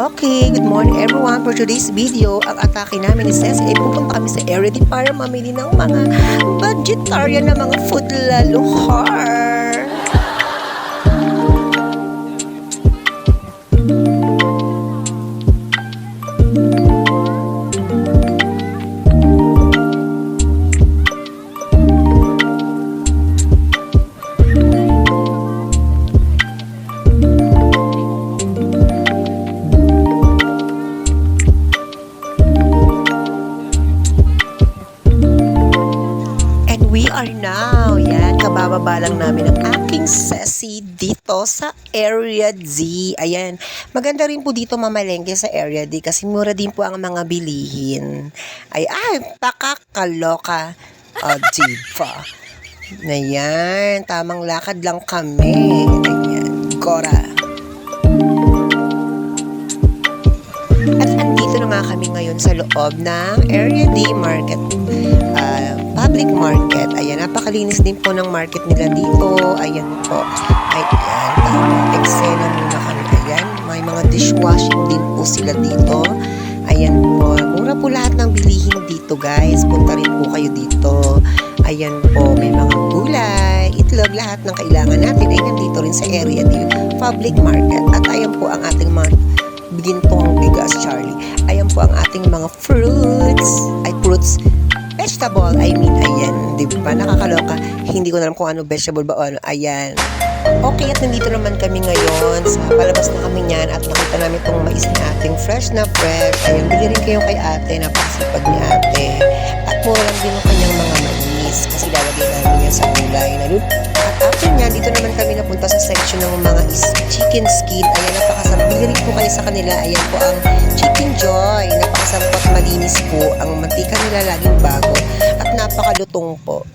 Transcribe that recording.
Okay, good morning everyone. For today's video, ang atake namin ni Ceci ay pupunta kami sa area din para mamili ng mga vegetarian na mga food laluhar. We are now, yan, kabababa lang namin ang aking Ceci dito sa Area D. Ayan, maganda rin po dito mamalengke sa Area D kasi mura din po ang mga bilihin. Ay, pakakaloka. Diba? Na yan, tamang lakad lang kami. Ayan, Gora. At andito na nga kami ngayon sa loob ng Area D Market. Public market. Ayan, napakalinis din po ng market nila dito. Ayan po. Ayan, eksena muna kami. Ayan, may mga dishwashing din po sila dito. Ayan po. Mura po lahat ng bilihin dito, guys. Punta rin po kayo dito. Ayan po, may mga gulay, itlog, lahat ng kailangan natin ay nandito rin sa area din, public market. At ayan po ang ating mga bigintong bigas, Charlie. Ayan po ang ating mga fruits, vegetable, ayan, di ba? Nakakaloka. Hindi ko na alam kung ano vegetable ba o ano. Ayan. Okay, at nandito naman kami ngayon. Sa palabas na kami niyan at nakita namin itong mais ni ating fresh na fresh. Ayan, bili rin kayo kay ate. Napakasipag ni ate. At mura lang din ang kanyang mga mais kasi lalagay namin yan sa gulay. At after niyan, dito naman kami napunta sa section ng mga chicken skin. Ayan, napakasarap. Bili rin po kayo sa kanila. Ayan po ang Chicken Joy. Napakasarap at malinis po. Ang mantika nila laging bago. At napakalutong po.